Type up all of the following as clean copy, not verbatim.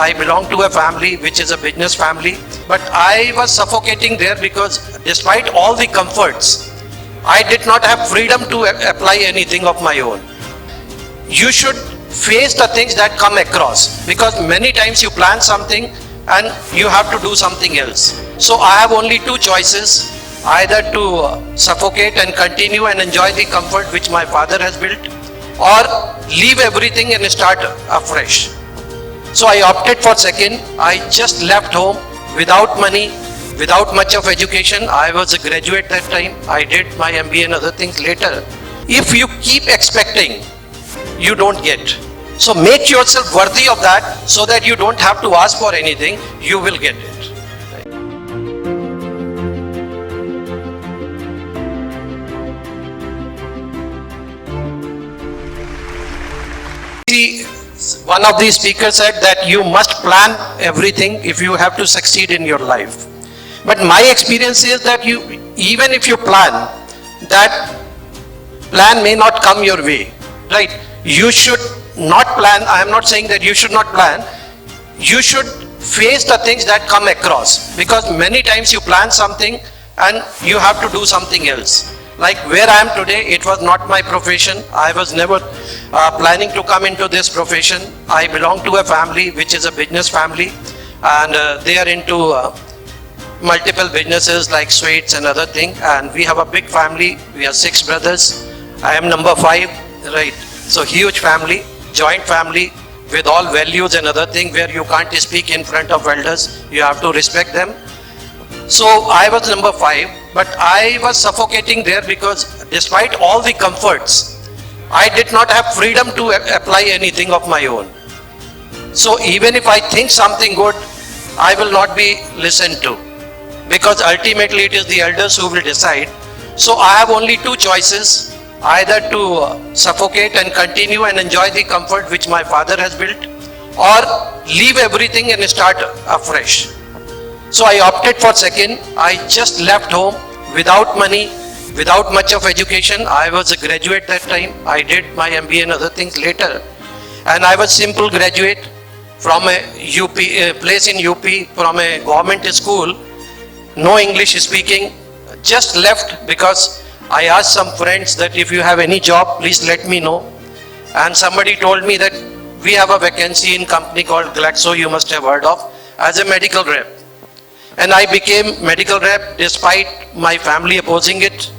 I belong to a family which is a business family, but I was suffocating there because despite all the comforts, I did not have freedom to apply anything of my own. You should face the things that come across, because many times you plan something and you have to do something else. So I have only two choices, either to suffocate and continue and enjoy the comfort which my father has built, or leave everything and start afresh. So I opted for second. I just left home without money, without much of education. I was a graduate that time. I did my MBA and other things later. If you keep expecting, you don't get. So make yourself worthy of that so that you don't have to ask for anything, you will get it. See, one of the speakers said that you must plan everything if you have to succeed in your life. But my experience is that even if you plan, that plan may not come your way, right? You should not plan. I am not saying that you should not plan. You should face the things that come across, because many times you plan something and you have to do something else. Like where I am today, it was not my profession. I was never planning to come into this profession. I belong to a family which is a business family, and they are into multiple businesses like sweets and other thing. And we have a big family. We are 6 brothers. I am number 5, right? So huge family, joint family with all values and other thing, where you can't speak in front of elders. You have to respect them. So I was number 5, but I was suffocating there because despite all the comforts, I did not have freedom to apply anything of my own. So even if I think something good, I will not be listened to, because ultimately it is the elders who will decide. So I have only two choices, either to suffocate and continue and enjoy the comfort which my father has built, or leave everything and start afresh. So I opted for second. I just left home without money, without much of education. I was a graduate that time. I did my MBA and other things later. And I was simple graduate from a place in UP, from a government school, no English speaking. Just left because I asked some friends that if you have any job, please let me know. And somebody told me that we have a vacancy in company called Glaxo, you must have heard of, as a medical rep. And I became medical rep despite my family opposing it.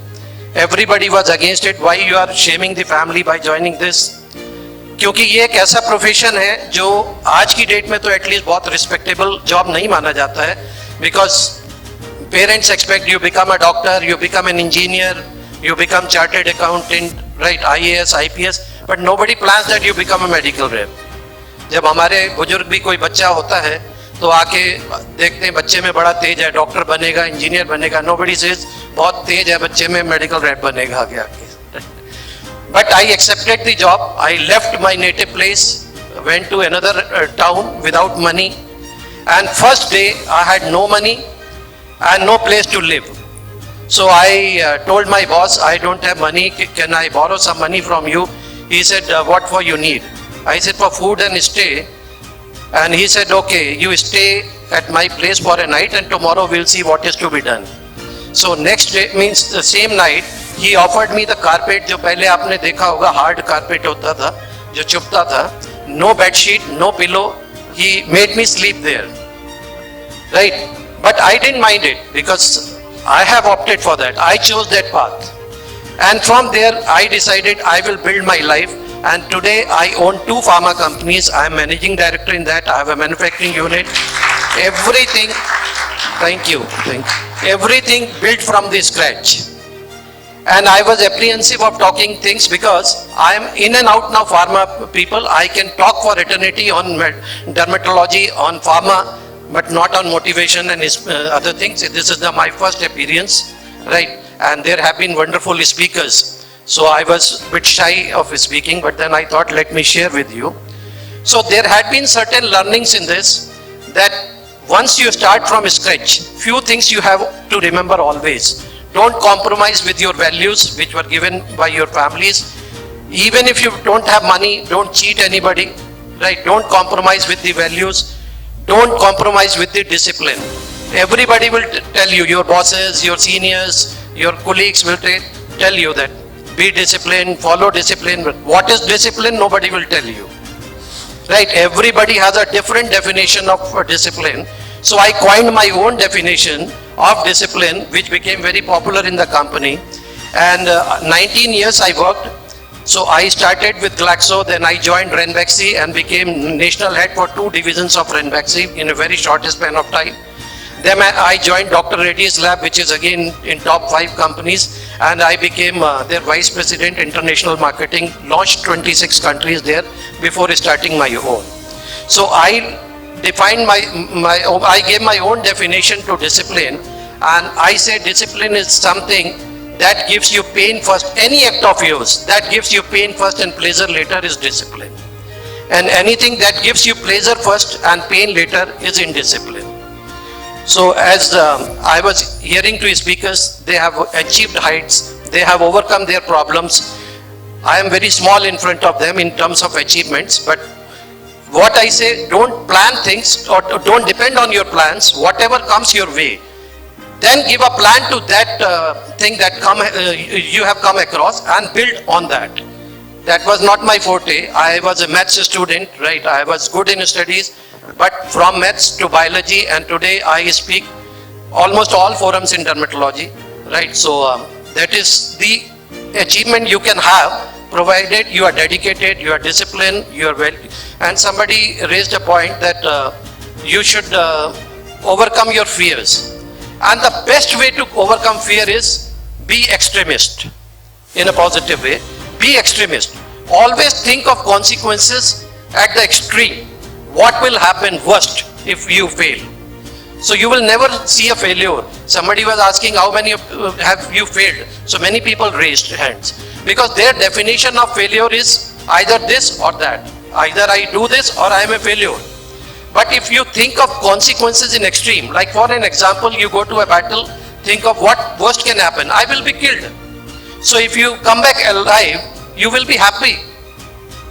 Everybody was against it. Why you are shaming the family by joining this? क्योंकि ये एक ऐसा profession है जो आज की date में तो एटलीस्ट बहुत रिस्पेक्टेबल जॉब नहीं माना जाता है, because parents expect you become a doctor, you become an engineer, you become chartered accountant, right, IAS, IPS, but nobody plans that you become a medical rep. जब हमारे बुजुर्ग भी कोई बच्चा होता है तो आके देखते हैं बच्चे में बड़ा तेज है, डॉक्टर बनेगा, इंजीनियर बनेगा. Nobody says बहुत तेज है बच्चे में, मेडिकल रैप बनेगा आगे आके. But I accepted the job. I left my native place, went to another town without money, and first day I had no money and no place to live. So I told my boss, I don't have money, can I borrow some money from you? He said, what for you need? I said, for food and stay. And he said, okay, you stay at my place for a night and tomorrow we'll see what is to be done. So next day, means the same night, he offered me the carpet, जो पहले आपने देखा होगा hard carpet होता था, जो चुभता था, no bed sheet, no pillow, he made me sleep there, right? But I didn't mind it because I have opted for that. I chose that path. And from there, I decided I will build my life. And today, I own 2 pharma companies. I am managing director in that. I have a manufacturing unit. Everything, thank you. Everything built from the scratch. And I was apprehensive of talking things because I am in and out now pharma people. I can talk for eternity on dermatology, on pharma, but not on motivation and other things. This is my first appearance, right? And there have been wonderful speakers. So I was a bit shy of speaking, but then I thought, let me share with you. So there had been certain learnings in this, that once you start from scratch, few things you have to remember always. Don't compromise with your values, which were given by your families. Even if you don't have money, don't cheat anybody, right? Don't compromise with the values. don't compromise with the discipline. Everybody will tell you, your bosses, your seniors, your colleagues will tell you that be disciplined, follow discipline. But what is discipline? Nobody will tell you. Right? Everybody has a different definition of discipline. So I coined my own definition of discipline, which became very popular in the company. And 19 years I worked. So I started with Glaxo, then I joined Ranbaxy and became national head for 2 divisions of Ranbaxy in a very short span of time. Then I joined Dr. Reddy's lab, which is again in top 5 companies, and I became their vice president, international marketing, launched 26 countries there before starting my own. So I defined I gave my own definition to discipline, and I say discipline is something that gives you pain first. Any act of yours that gives you pain first and pleasure later is discipline. And anything that gives you pleasure first and pain later is indiscipline. So as I was hearing to speakers, they have achieved heights, they have overcome their problems. I am very small in front of them in terms of achievements, but what I say, don't plan things or don't depend on your plans, whatever comes your way. Then give a plan to that thing that you have come across and build on that. That was not my forte. I was a maths student, right? I was good in studies, but from maths to biology, and today I speak almost all forums in dermatology, right? So that is the achievement you can have, provided you are dedicated, you are disciplined, you are well. And somebody raised a point that you should overcome your fears. And the best way to overcome fear is be extremist in a positive way. Be extremist. Always think of consequences at the extreme. What will happen worst if you fail? So you will never see a failure. Somebody was asking how many have you failed? So many people raised hands. Because their definition of failure is either this or that. Either I do this or I am a failure. But if you think of consequences in extreme, like for an example, you go to a battle, think of what worst can happen. I will be killed. So if you come back alive, you will be happy.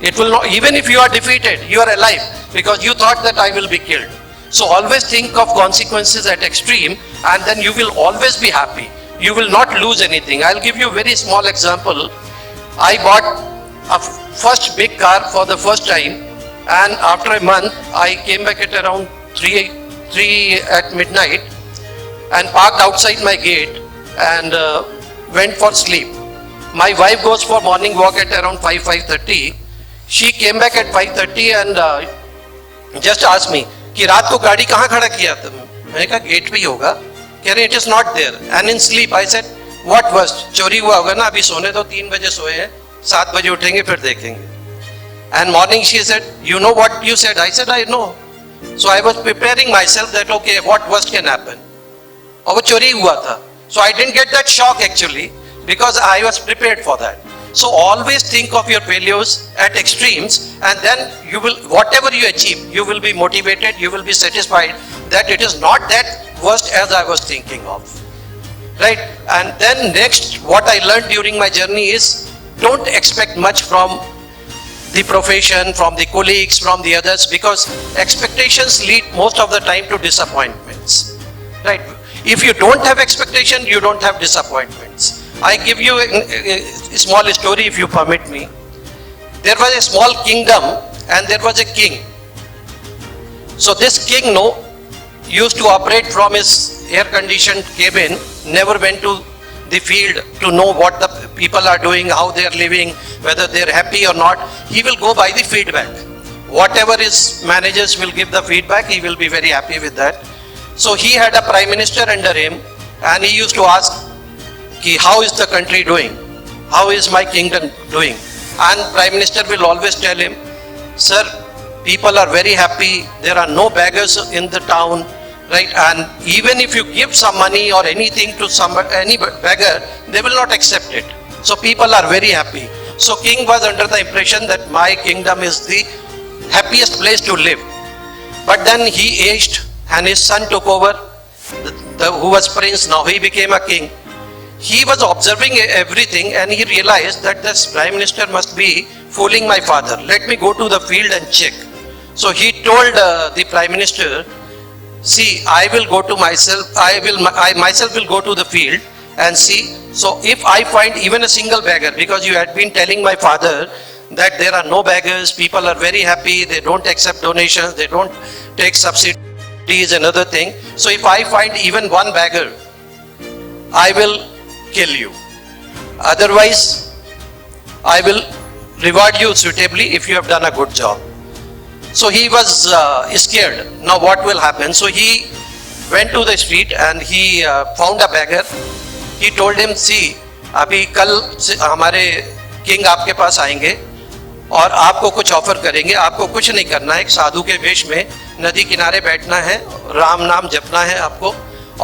It will not, even if you are defeated, you are alive because you thought that I will be killed. So always think of consequences at extreme, and then you will always be happy. You will not lose anything. I'll give you a very small example. I bought a first big car for the first time, and after a month, I came back at around 3 at midnight and parked outside my gate and went for sleep. My wife goes for morning walk at around 5:30. She came back at 5:30 and just asked me कि रात को गाड़ी कहाँ खड़ा किया तुम? मैंने कहा गेट पे ही होगा. कह रहे it is not there. And in sleep I said what worst? चोरी हुआ होगा ना, अभी सोने तो 3 बजे सोए हैं, 7 बजे उठेंगे फिर देखेंगे. And morning she said, you know what you said? I said, I know. So I was preparing myself that okay, what worst can happen? और वो चोरी हुआ था. So I didn't get that shock actually because I was prepared for that. So always think of your failures at extremes, and then you will, whatever you achieve, you will be motivated, you will be satisfied that it is not that worst as I was thinking of. Right? And then next, what I learned during my journey is don't expect much from the profession, from the colleagues, from the others, because expectations lead most of the time to disappointments. Right? If you don't have expectation, you don't have disappointments. I give you a small story if you permit me. There was a small kingdom and there was a king. So this king used to operate from his air-conditioned cabin, never went to the field to know what the people are doing, how they are living, whether they are happy or not. He will go by the feedback. Whatever his managers will give the feedback, he will be very happy with that. So he had a prime minister under him, and he used to ask, how is the country doing? How is my kingdom doing? And prime minister will always tell him, sir, people are very happy. There are no beggars in the town, right? And even if you give some money or anything to any beggar, they will not accept it. So people are very happy. So king was under the impression that my kingdom is the happiest place to live. But then he aged and his son took over, who was prince, now he became a king. He was observing everything and he realized that this prime minister must be fooling my father. Let me go to the field and check. So he told the Prime Minister, see, I will go to myself, I myself will go to the field and see. So if I find even a single beggar, because you had been telling my father that there are no beggars, people are very happy, they don't accept donations, they don't take subsidies and other thing. So if I find even one beggar, I will kill you. Otherwise, I will reward you suitably if you have done a good job. So he was scared. Now what will happen? So he went to the street and he found a beggar. He told him, see, अभी कल हमारे king आपके पास आएंगे और आपको कुछ offer करेंगे, आपको कुछ नहीं करना है, एक साधु के वेश में नदी किनारे बैठना है, राम नाम जपना है आपको,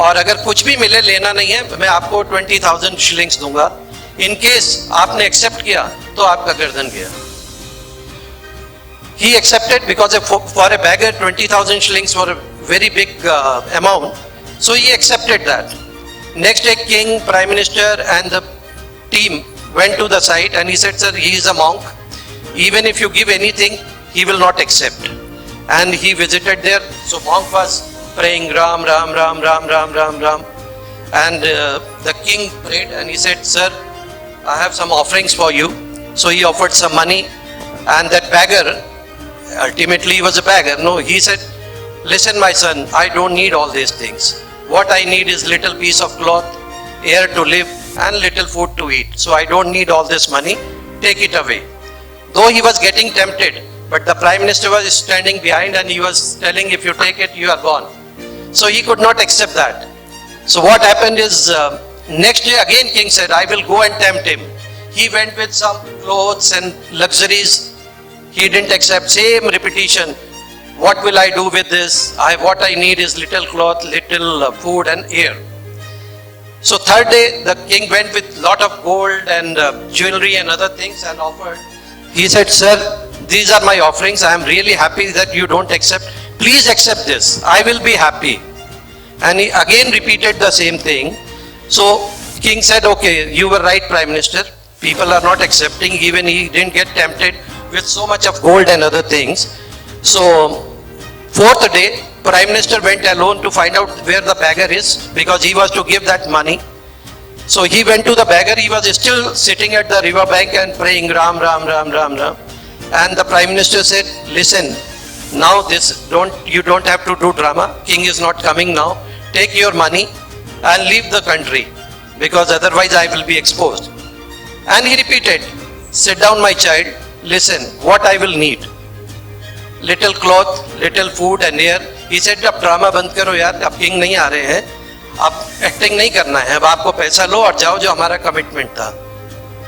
और अगर कुछ भी मिले लेना नहीं है, मैं आपको 20,000 शिलिंग्स दूंगा. इन केस आपने एक्सेप्ट किया तो आपका गर्दन गया. He accepted because for a beggar 20,000 shillings were a very big amount. So he accepted that. Next day, king, prime minister and the team went to the site and he said, sir, he is a monk. Even if you give anything, he will not accept. And he visited there. So monk was praying Ram, Ram, Ram, Ram, Ram, Ram, Ram. And the king prayed and he said, sir, I have some offerings for you. So he offered some money, and that beggar, ultimately he was a beggar. No, he said, listen my son, I don't need all these things. What I need is little piece of cloth, air to live and little food to eat. So I don't need all this money, take it away. Though he was getting tempted, but the prime minister was standing behind and he was telling, if you take it, you are gone. So he could not accept that. So what happened is, next day again king said, I will go and tempt him. He went with some clothes and luxuries. He didn't accept, same repetition. What will I do with this? What I need is little cloth, little food and air. So third day, the king went with lot of gold and jewelry and other things and offered. He said, sir, these are my offerings. I am really happy that you don't accept. Please accept this. I will be happy. And he again repeated the same thing. So king said, okay, you were right, prime minister. People are not accepting. Even he didn't get tempted with so much of gold and other things. So fourth day, prime minister went alone to find out where the beggar is, because he was to give that money. So he went to the beggar. He was still sitting at the river bank and praying Ram, Ram, Ram, Ram, Ram. And the prime minister said, listen, now you don't have to do drama. King is not coming now. Take your money and leave the country, because otherwise I will be exposed. And he repeated, sit down my child, listen, what I will need. Little cloth, little food and air. He said, अब drama बंद करो यार, अब king नहीं आ रहे हैं, अब acting नहीं करना है, अब आपको पैसा लो और जाओ जो हमारा कमिटमेंट था.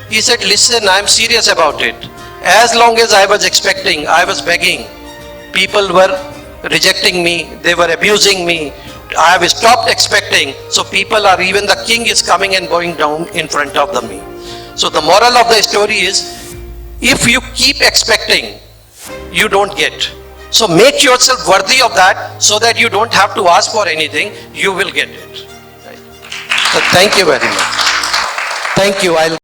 He said, listen, I am serious about it. As long as I was expecting, I was begging, people were rejecting me, they were abusing me. I have stopped expecting, so people are, even the king is coming and going down in front of me. So the moral of the story is, if you keep expecting, you don't get. So make yourself worthy of that, so that you don't have to ask for anything, you will get it. Right? So thank you very much. Thank you.